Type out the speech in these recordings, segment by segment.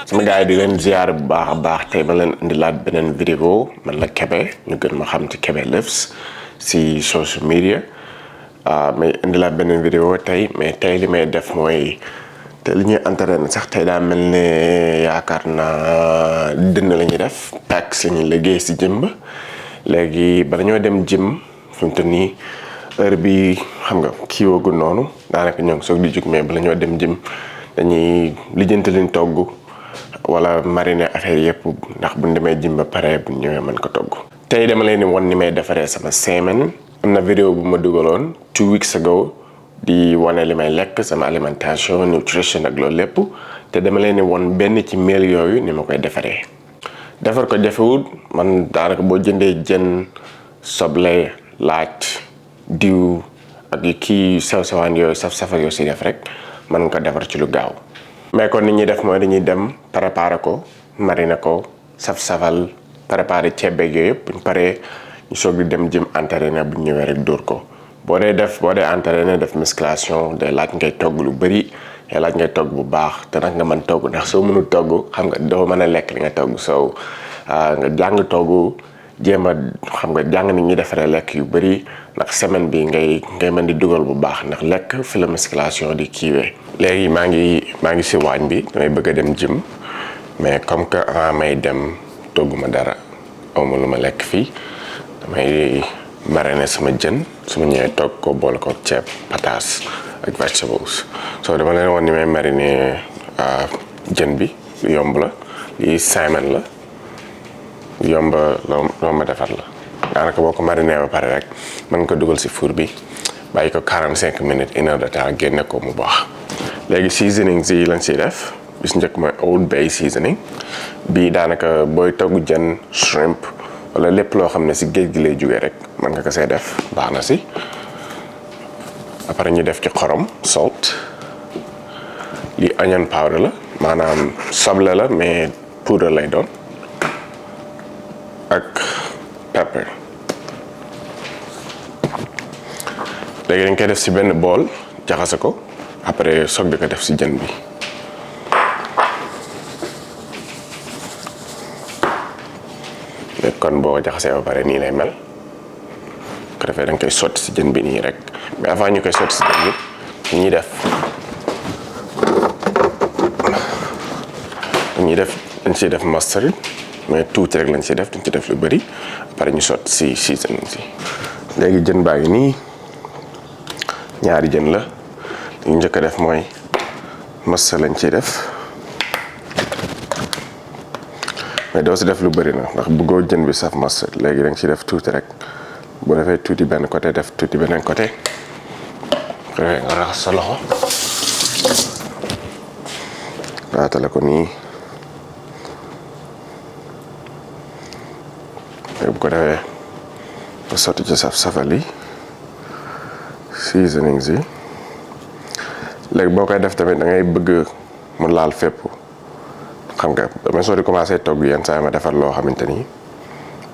sama gars yi di leen ziar bu baax a baax tey ma leen indilaat beneen vidéo man la Kébé ñu gën ma xam ci Kébé Lives si social media may indilaat beneen vidéo tey mais tey li may def mooy te li ñuy entraîné sax tey daa mel ne yaakaar naa dënn la ñuy def pecs la ñuy liggéey si gym ba léegi bala ñoo dem gym fi mu toll nii heure bi xam nga kii woogu noonu daanaka ñoo ngi soog di jóg mais bala ñoo dem gym dañuy lijjanti liñ togg wala mariner affaire yëpp ndax buñ demee gym ba pare buñ ñëwee mën ko togg. tey dama leen di won ni may defaree sama semaine am na vidéo bu ma dugaloon 2 weeks ago di wane li may lekk sama alimentation nutrition ak loolu lépp te dama leen di won benn ci meal yooyu ni ma koy defaree. defar ko jafewut man daanaka boo jëndee jën soble laaj diw ak kii sew-sewaan yooyu saf-safal yoo si def rek mën nga ko defar ci lu gaaw mais kon nit ñuy def mooy dañuy dem préparer ko mariner ko saf-safal préparer ceeb beeg yooyu yëpp buñ paree ñu soog di dem jëm entraîner bu ñëwee rek dóor ko boo dee entraîner def musculation day laaj ngay togg lu bëri day laaj ngay togg bu baax te nag nga mën togg ndax soo mënul togg xam nga doo mën a lekk li nga togg soo nga jàng togg jéem a xam nga jàng nit ñi defaree lekk yu bëri ndax semaine bi ngay mën di dugal bu baax ndax lekk fi la musculation di kiiwee. léegi maa ngi si waañ bi damay bëgg a dem gym mais comme que avant may dem togguma dara awma lu ma lekk fii damay mariner sama jën su ma ñëwee togg ko boole ko ceeb pataas ak vegetables so dama leen woon ni may mariner jën bi lu yomb la lii semaine la yomb loo ma defar la daanaka boo ko mariner ba pare rek mën ko dugal si four bi bàyyi ko 45 minutes 1 heure de temps génne ko mu baax. léegi seasoning si lañ siy def bis njëkk mooy Old Bay seasoning bii daanaka booy togg jën shrimp wala lépp loo xam ne si géej gi lay jógee rek mën nga ko see def baax na si. après ñu def ci xorom salt lii onion powder la maanaam soble la mais poudre lay doon ak pepper. léegi dañ koy def si benn bool jaxase ko après soog di ko def si jën bi. léegi kon boo jaxasee ba pare nii lay mel ko defee da nga koy sotti si jën bi nii rek mais avant ñu koy sotti si jën bi dañuy dañ siy def mustard mais tuuti rek lañ siy def duñ ci def lu bëri après ñu sotti si seasoning si. léegi jën baa ngi nii ñaari jën la li ñu njëkk a def mooy mustard lañ ciy def mais doo si def lu bëri na ndax bëggoo jën bi saf mustard léegi dañ ciy def tuuti rek bu defee tuuti benn côté def tuuti beneen côté nga raxas sa loxo raatale ko nii bu ko defee nga sotti ci saf-safal yi seasoning si léegi boo koy def tamit da ngay bëgg mu laal fépp xam nga dama soo di commencé togg yenn saa ma defar loo xamante ni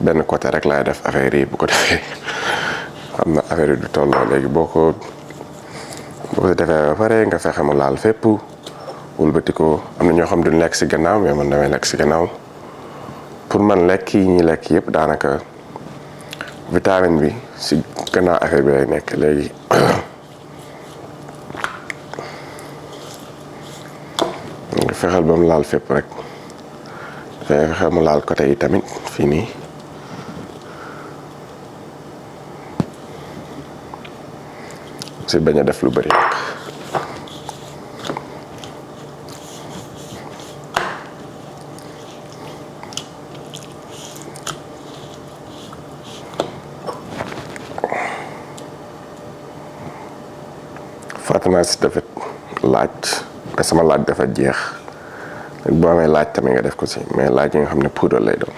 benn côté rek laay def affaire yi bu ko defee xam na affaire yi du tolloo léegi boo ko defee ba pare nga fexe mu laal fépp wëlbati ko am na ñoo xam duñ lekk si gannaaw mais man damay lekk si gannaaw pour man lekk yi ñuy lekk yëpp daanaka vitamine bi si gannaaw affaire bi lay nekk léegi nga fexeel ba mu laal fépp rek fexe mu laal côté yi tamit fii nii si bañ a def lu bëri nag fàttali naa si dafa laaj mais sama laaj dafa jeex boo amee laaj tamit nga def ko si mais laaj yi nga xam ne poudre lay doon.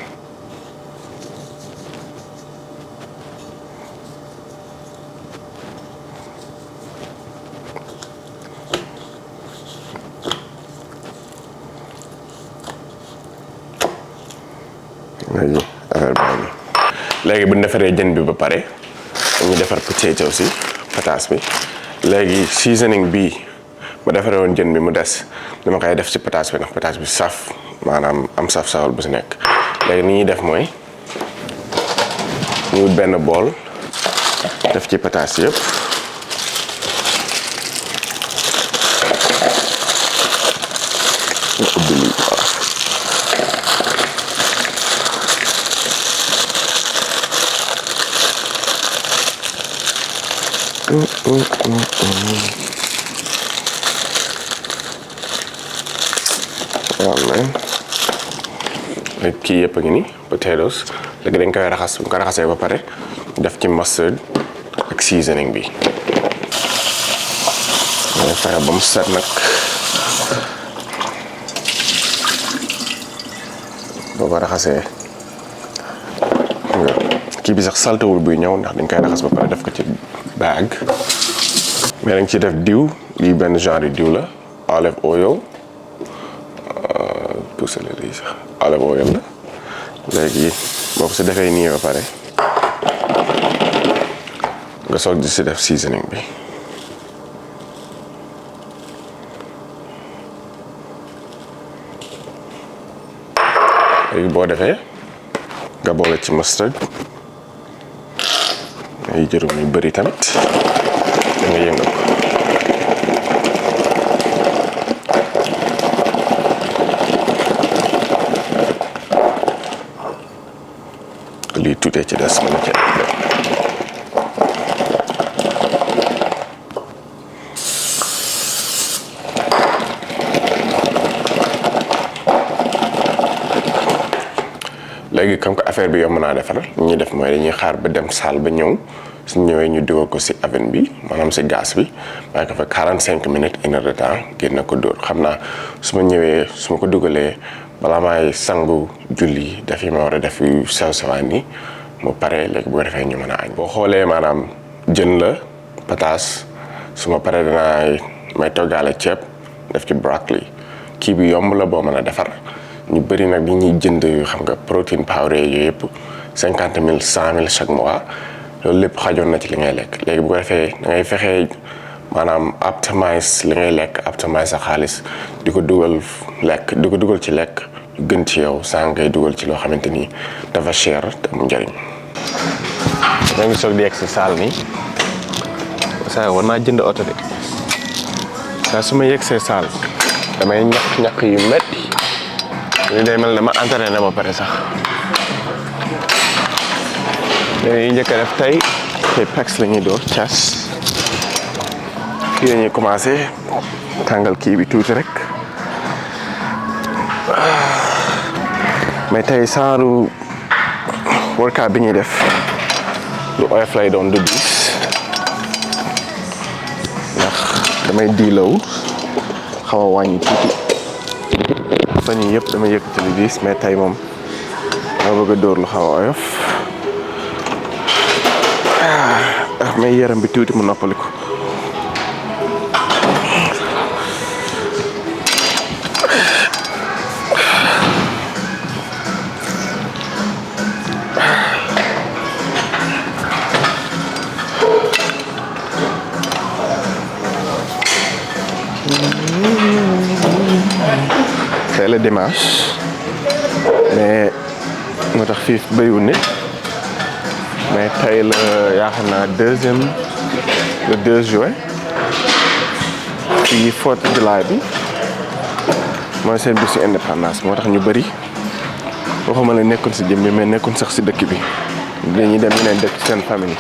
léegi affaire baa ngi léegi bu ñu defaree jën bi ba pare dañuy defar potato aussi pataas bi léegi seasoning bi ma defaree woon jën bi mu des dama koy def ci pataas bi ndax pataas bi saf maanaam am saf-safal bu si nekk. léegi ni ñuy def mooy ñu wut benn bool def ci pataas yëpp nga ubbi lii léegi kii yëpp a ngi nii potatoes léegi dañ koy raxas bu ñu ko raxasee ba pare def ci mustard ak seasoning bi ngay fexe ba mu set nag boo ko raxasee kii bi sax saltewul buy ñëw ndax dañ koy raxas ba pare def ko ci bag mais dañ ciy def diw lii benn genre diw la olive oil poussale lii sax olive oil la léegi boo ko si defee nii ba pare nga soog di si def seasoning bi léegi boo defee nga boole ci mustard ay jërum yu bëri tamit da nga yëngal ko lii tuutee ci des mën na ci léegi comme que affaire bi yomb naa defar li ñuy def mooy dañuy xaar ba dem salle ba ñëw su ñëwee ñu dugal ko ci oven bi maanaam ci gaz bi bàyyi ko fa 45 minutes 1 heure de temps génn ko dóor xam naa su ma ñëwee su ma ko dugalee balaa maay sangu julli def yi ma war a def yu sew sewaan ni mu pare léegi bu ko defee ñu mën a añ. boo xoolee maanaam jën la pataas su ma paree danaa may toggaale ceeb def ci broccoli kii bi yomb la boo mën a defar. ñu bëri nag li ñuy jënd xam nga protéine powder yooyu yëpp 50 000 100 000 chaque mois loolu lépp xajoon na ci li ngay lekk léegi bu ko defee da ngay fexee maanaam optimize li ngay lekk optimize sa xaalis di ko dugal ci lekk gën ci yow saa ngay dugal ci loo xamante ni dafa cher te mu njëriñ. maa ngi soog di yegg si saal nii saa war naa jënd oto de saa su ma yegg see saal damay ñàkk yu metti li day mel ne ma entraîné ba pare sax dañuy njëkk a def tey pecs la ñuy door cas kii la ñuy commencé tàngal kii bi tuuti rek mais tey saaru workout bi ñuy def lu oyof lay doon du diis ndax damay diilaw xaw a wàññi tuuti fan yii yëpp dama yëkkati lu diis mais tey moom dama bëgg a dóor lu xaw a oyof ndax may yaram bi tuuti mu noppaliku. tey la dimanche mais moo tax fii bëriwul nit mais tey la yaakaar naa le 2 juin fii 4th of July bi mooy seen bisu indépendance moo tax ñu bëri waxuma la nekkoon si jëm bi mais nekkoon sax si dëkk bi dañuy dem yeneen dëkk seen famille.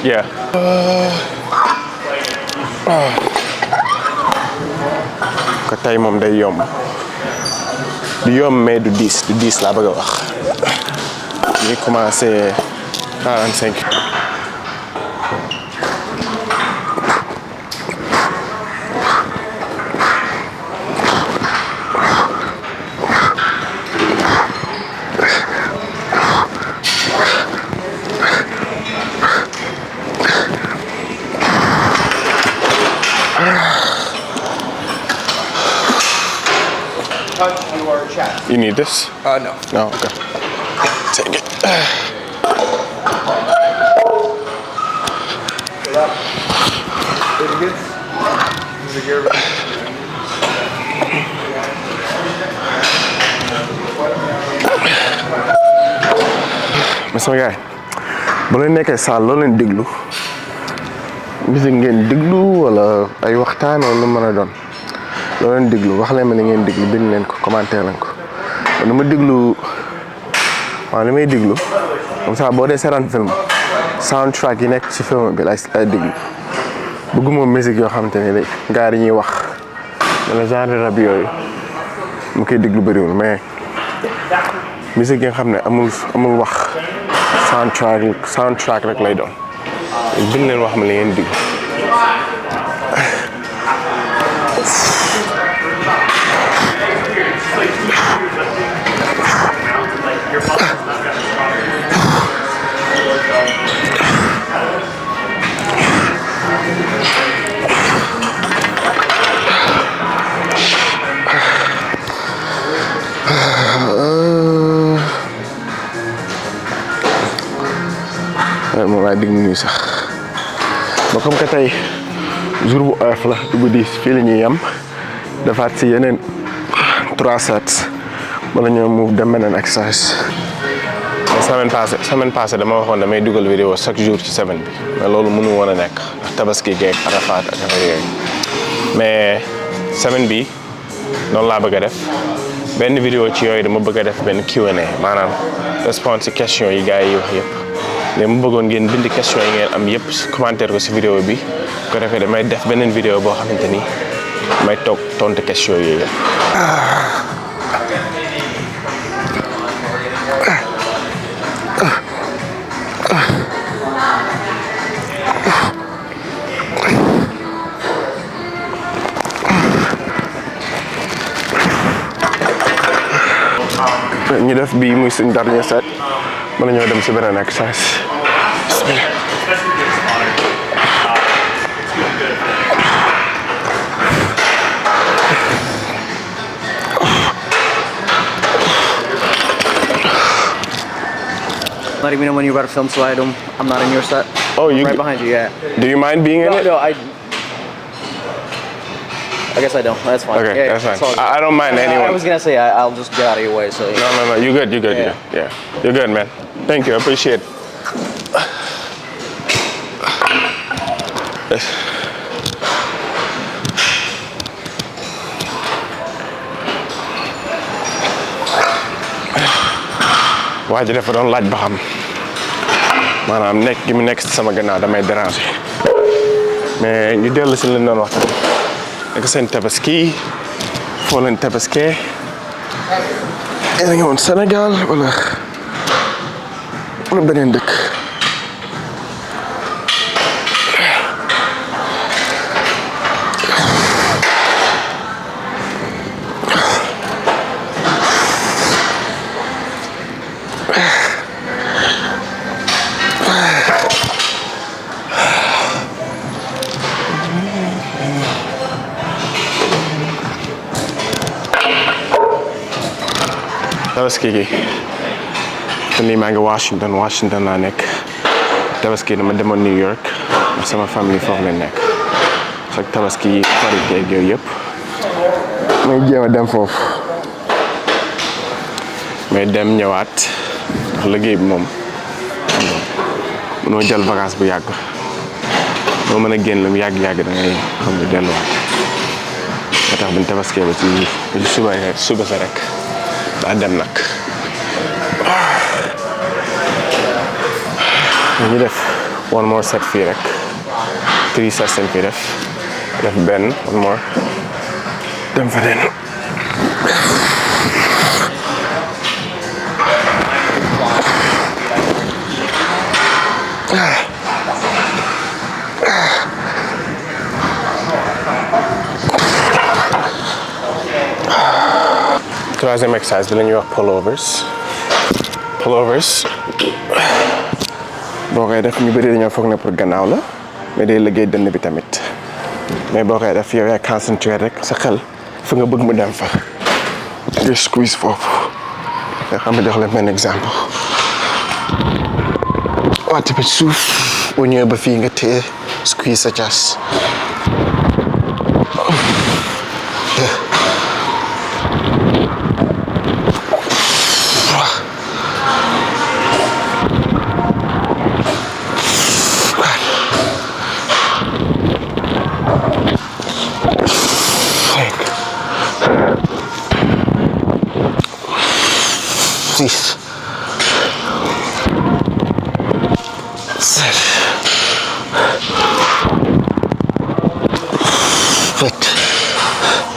Yeah. ko tey moom day yomb du yomb mais du diis laa bëgg a wax ñu commencé 45. You need this? No. No, okay. Take it. Pretty good. Mais sama gars bu leen nekkee saal loo leen déglu musique ngeen déglu wala ay waxtaan wala lu mën a doon loo leen déglu wax leen ma li ngeen déglu bind leen ko commenter leen ko man dama déglu waaw li may déglu comme ça boo dee seetaan film soundtrack yi nekk ci film bi lay déglu bëgguma musique yoo xamante ne gars yi ñuy wax wala genre rap yooyu mu koy déglu bëriwul mais musique yi nga xam ne amul wax soundtrack rek lay doon bind leen wax ma li ngeen déglu moom laa déglu nii sax ba comme que tey jour bu oyof la dugg di fii la ñuy yem defaat si yeneen 3 sets wala ñoo mu dem beneen exercice. semaine passée dama waxoon damay dugal vidéo chaque jour ci semaine bi mais loolu mënu woon a nekk ndax tabaski geeg Arafat ak affaire yooyu mais semaine bi noonu laa bëgg a def benn vidéo ci yooyu dama bëgg a def benn Q&A maanaam réponse ci question yi gars yi wax yëpp. léegi mu bëggoon ngeen bind question yi ngeen am yëpp commentaire ko ci vidéo bi ko defee damay def beneen vidéo boo xamante ni may toog tontu question yooyu yëpp. ñu def bii muy suñ dernier set mën ñoo dem ci beneen exercice. Let me know when you got to film so I'm not in your set. Oh, you right behind you, yeah. Do you mind being in it? No, I guess I don't. That's fine. Okay, yeah, that's fine. I don't mind anyone. I was gonna say I'll just get out of your way. So No, you're good. Yeah, you're good, man. Thank you. I appreciate it. waa ji dafa doon laaj ba xam maanaam nekk gi mu nekk ci sama gannaaw damay déranger mais ñu dellu si leen doon waxtaan ak seen tabaski foo leen tabaskee yéen a ngi woon Sénégal wala beneen dëkk. tabaski gi te nii maa ngi Washington laa nekk tabaski dama demoon New York ndax sama famille foofu la nekk chaque tabaski yi Korité ak yooyu yëpp may jéem a dem foofu may dem ñëwaat ndax liggéey bi moom mënoo jël vacance bu yàgg moo mën a génn lu mu yàgg-yàgg da ngay xam nga delluwaat ba tax buñ tabaskee ba ci suba sa rek daa dem nag ñu def one more set fii rek 3 sets lañ fi def benn one more dem fa den troisième exercice bi la ñuy wax pullovers boo koy def ñu bëri dañoo foog ne pour gannaaw la mais day liggéey dënn bi tamit mais boo koy def yow yaa concentré rek sa xel fa nga bëgg mu dem fa nga squeeze foofu nga xam ne jox leen benn exemple wàcc ba suuf boo ñëwee ba fii nga téye squeeze sa chest. Six, 7, 8,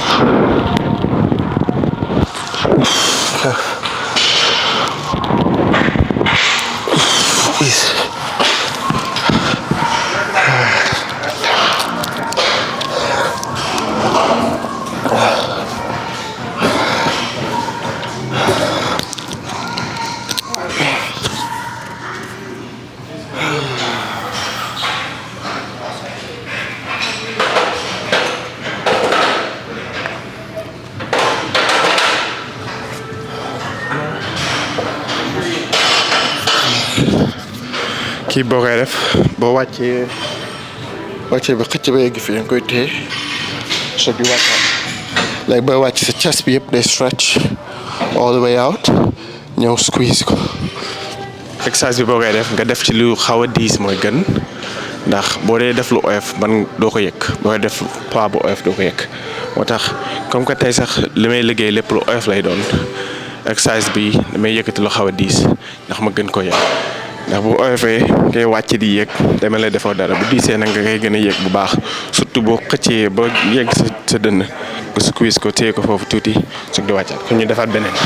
10. kii boo koy def boo wàccee ba xëcc ba yegg fii nga koy téye so di wàccaat léegi booy wàcc sa chest bi yëpp day stretch all the way out ñëw squeeze ko. exercice bi boo koy def nga def ci lu xaw a diis mooy gën ndax boo dee def lu oyof man doo ko yëg boo def poids bu oyof doo ko yëg moo tax comme que tey sax li may liggéey lépp lu oyof lay doon exercice bi damay yëkkati lu xaw a diis ndax ma gën ko yëg. ndax bu oyofee ngay wàcc di yéeg dama lay defoo dara bu diisee nag nga koy gën a yéeg bu baax surtout boo xëccee ba yegg sa dënn nga squeeze ko téye ko foofu tuuti su di wàccaat kon ñu defaat beneen.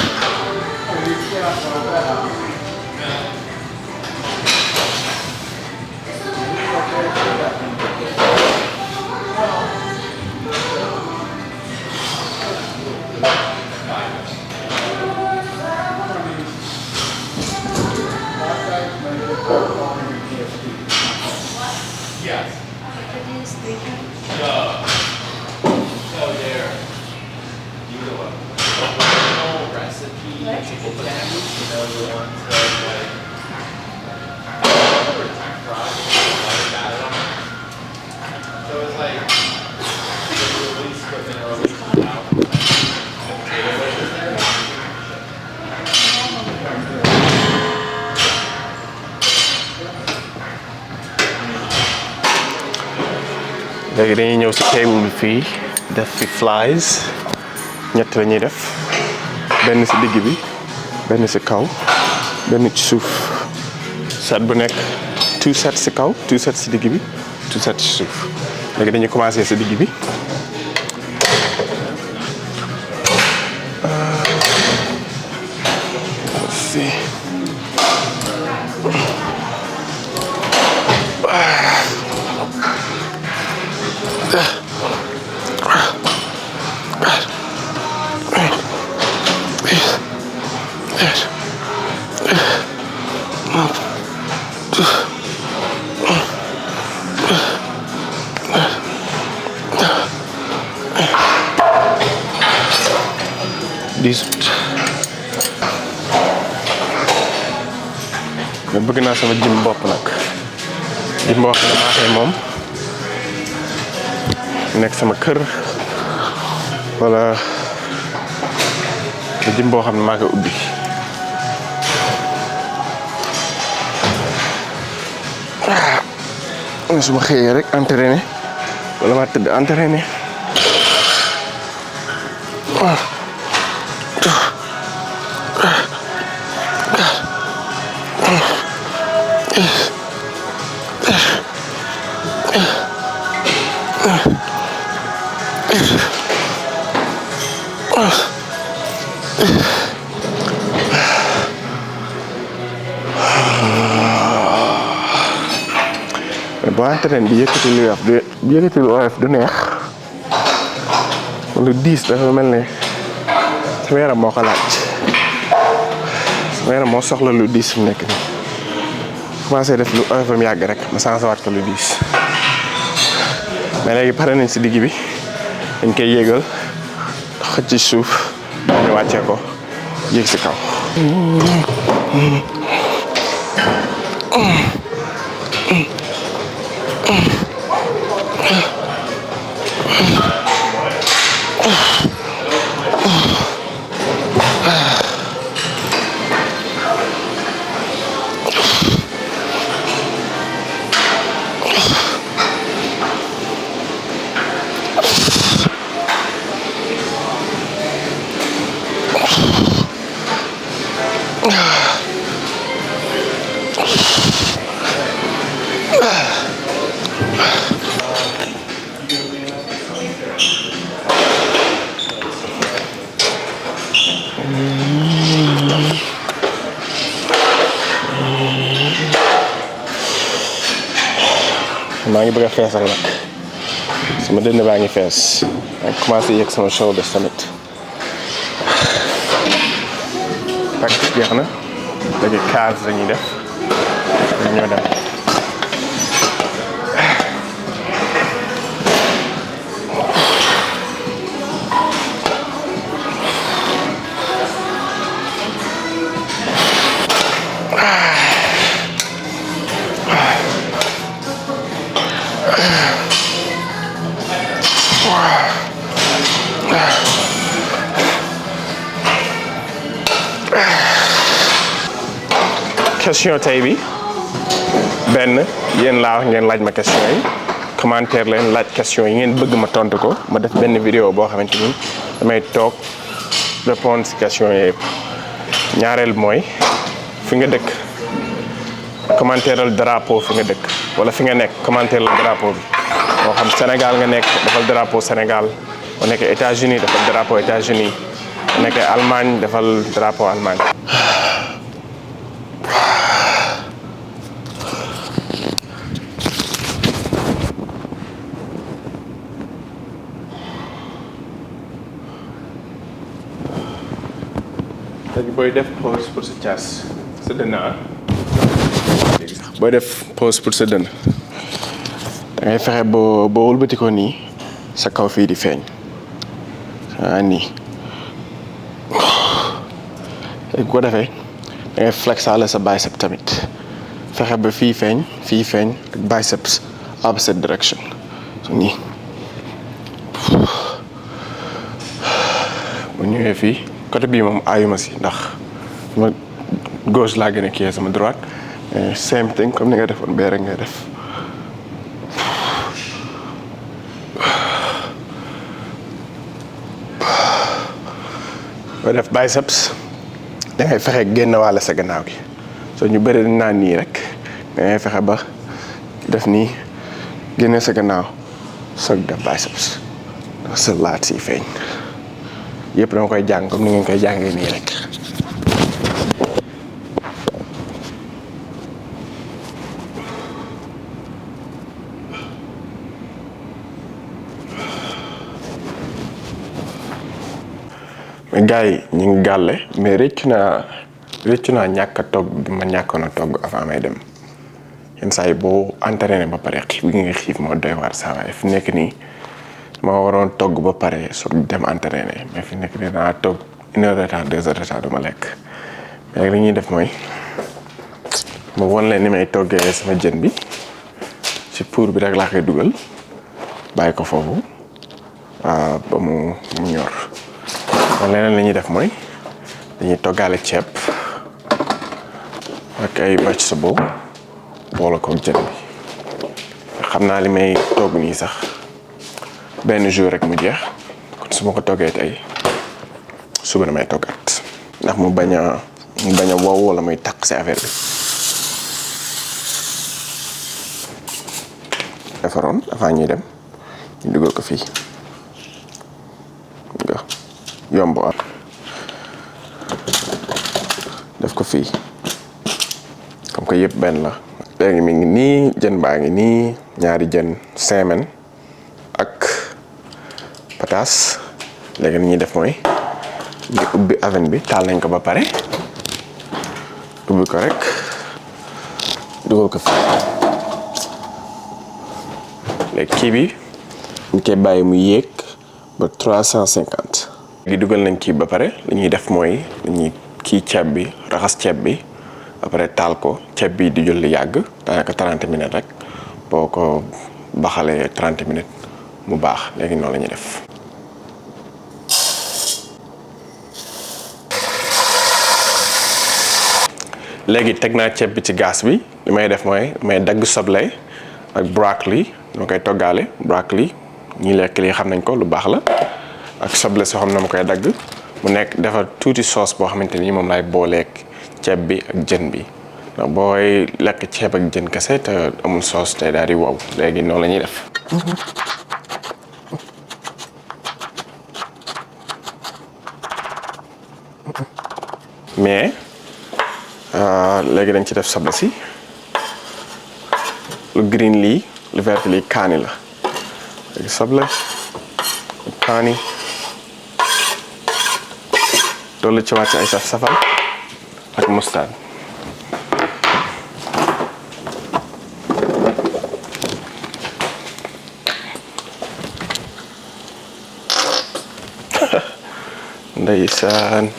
léegi dañuy ñëw ci table bi fii def fi flies ñett la ñuy def benn ci digg bi benn ci kaw benn ci suuf set bu nekk 2 sets ci kaw 2 sets ci digg bi 2 sets ci suuf léegi dañuy commencer ci digg bi mais bëgg naa sama jëm bopp nag jëm boo xam ne maa koy moom nekk sama kër wala jëm boo xam ne maa koy ubbi su ma xëyee rek entraîné wala ma tëdd entraîné boo entraîné di yëkkati lu oyof du neex lu diis dafa mel ne sama yaram moo ko laaj sama yaram moo soxla lu diis fi mu nekk nii commencé def lu oyofam yàgg rek ma sansawaat ko lu diis mais léegi pare nañ si digg bi dañ koy yéegal xëcc ci suuf ñu wàccee ko yéeg si kaw. maa ngi bëgg a feesal nag sama dënn baa ngi fees maa ngi commencé yëg sama shoulders tamit practice jeex na léegi calves lañuy def ñoo dem. question tey bi benn yéen laa wax ngeen laaj ma question yi commentaire leen laaj question yi ngeen bëgg ma tontu ko ma def benn vidéo boo xamante ni damay toog répondre si question yi yëpp. ñaareel mooy fi nga dëkk commentaire drapeau fi nga dëkk wala fi nga nekk commentaire la drapeau bi moo xam Sénégal nga nekk defal drapeau Sénégal boo nekkee États-Unis defal drapeau États-Unis boo nekkee Allemagne defal drapeau Allemagne. léegi booy def pause pour sa caas sa dënn léegi sax booy def pause pour sa dënn da ngay fexe boo wëlbati ko nii sa kaw fii di feeñ nii léegi bu ko defee da ngay flexaale sa bicep tamit fexe ba fii feeñ ak biceps opposite direction so nii bu ñëwee fii. côté bii moom aayuma si ndax ma gauche laa gën a kii sama droite same thing comme ni nga defoon bee rek ngay def boo def biceps da ngay fexe génn wàll sa gannaaw gi soo ñu bëri dañ naan nii rek da ngay fexe ba def nii génne sa gannaaw soog def biceps ndax sa laat si feeñ yëpp dama koy jàng comme ni ngeen koy jàngee nii rek. mais gars yi ñu ngi gàlle mais rëccu naa ñàkk a togg bi ma ñàkkoon a togg avant may dem yenn saa yi boo entraîné ba pare xiif bi nga xiif moo doy waar saa waaye fi nekk nii. ma waroon togg ba pare sur dem entraîner mais fi nekk nii danaa togg 1 heure de temps 2 heures de temps du ma lekk mais li ñuy def mooy ma won leen ni may toggee sama jën bi ci pour bi rek laa koy dugal bàyyi ko foofu ba mu ñor kon leneen li ñuy def mooy dañuy toggaale ceeb ak ay vegetable boole ko jën bi xam naa li may togg nii sax benn jour rek mu jeex kon su ma ko toggee tey suba damay toggaat ndax mu bañ a wow wala muy taq si affaire bi. defaroon avant ñuy dem ñu dugal ko fii nga yomb am def ko fii comme que yëpp benn la léegi mi ngi nii jën baa ngi nii ñaari jën semaine ak pataas léegi ni ñuy def mooy ñu ubbi oven bi taal nañ ko ba pare ubbi ko rek dugal ko fii léegi kii bi ñu koy bàyyi mu yéeg ba 350 gi dugal nañ kii ba pare li ñuy def mooy dañuy kii ceeb bi raxas ceeb bi après taal ko ceeb bi di jël yàgg daanaka 30 minutes rek boo ko baxalee 30 minutes mu baax léegi noonu la ñuy def. léegi teg naa ceeb bi ci gaz bi li may def mooy may dagg soble ak broccoli ñoo koy toggaale broccoli ñi lekk lii xam nañ ko lu baax la ak soble soo xam ne ma koy dagg mu nekk defar tuuti sauce boo xamante ni moom laay booleeg ceeb bi ak jën bi ndax booy lekk ceeb ak jën kese te amul sauce te daal di wow léegi noonu la ñuy def. mais léegi dañ ci def soble si lu green lii lu vert lii kaani la léegi soble kaani loolu ci wàcc ay saf-safal ak mustard ndeysaan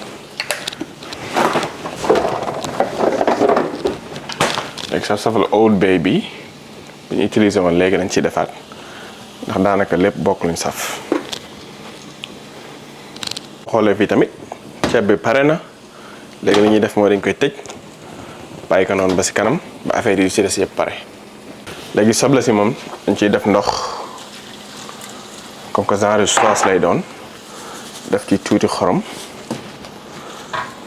léegi saf-safal Old Bay bi ñu utilisé woon léegi dañ ciy defaat ndax daanaka lépp bokk luñ saf. xoolee fii tamit ceeb bi pare na léegi li ñuy def mooy dañ koy tëj bàyyi ko noonu ba si kanam ba affaire yi ci des yëpp pare. léegi soble si moom dañ ciy def ndox comme que genre sauce lay doon def ci tuuti xorom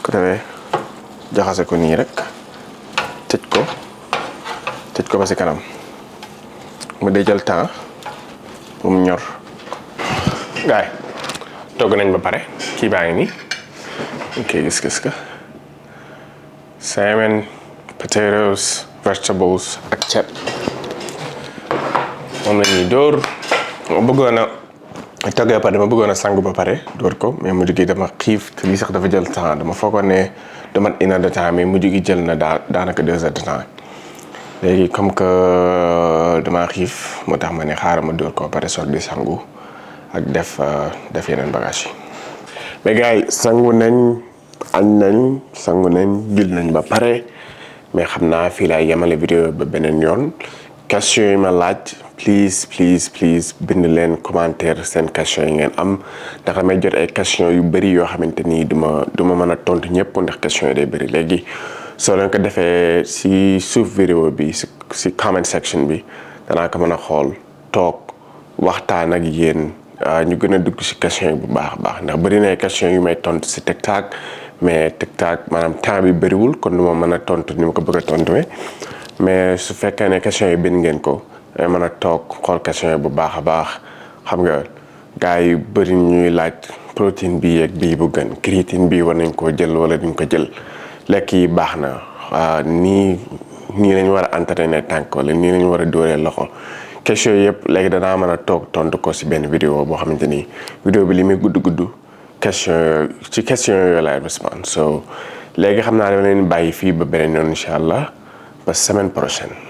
ko defee jaxase ko nii rek tëj ko ba si kanam mu dee jël temps mu ñor. gaay togg nañ ba pare kii baa ngi nii ok gis ka salmon potatoes vegetables ak ceeb moom la ñuy dóor. ma bëggoon a toggee ba pare dama bëggoon a sangu ba pare dóor ko mais mujj gi dama xiif te lii sax dafa jël temps dama foogoon ne du mat 1 heure de temps mais mujj gi jël na daanaka 2 heures de temps léegi comme que dama xiif moo tax ma ne xaaral ma dóor ko ba pare soog di sangu ak def yeneen bagage yi. mais gars yi sangu nañ añ nañ sangu nañ jul nañ ba pare mais xam naa fii laay yemale vidéo ba beneen yoon. question yi ma laaj please bind leen commentaire seen question yi ngeen am ndax damay jot ay question yu bëri yoo xamante ni du ma mën a tontu ñëpp ndax question yi day bëri. léegi soo leen ko defee si suuf vidéo bi si comment section bi danaa ko mën a xool toog waxtaan ak yéen ñu gën a dugg si question yi bu baax a baax ndax bëri na question yu may tontu si TikTok mais TikTok maanaam temps bi bëriwul kon du ma mën a tontu ni ma ko bëgg a tontuwee. mais su fekkee ne question yi bind ngeen ko day mën a toog xool question yi bu baax a baax xam nga gars yi bëri ñuy laaj protéine bii ak bii bu gën créatine bii war nañ koo jël wala duñ ko jël lekk yi baax na nii lañ war a entraîner tànk wala nii lañ war a dóoree loxo question yëpp léegi danaa mën a toog tontu ko si benn vidéo boo xamante ni vidéo bi li muy gudd question yooyu laay respond so léegi xam naa dama leen bàyyi fii ba beneen yoon incha allah ba semaine prochaine.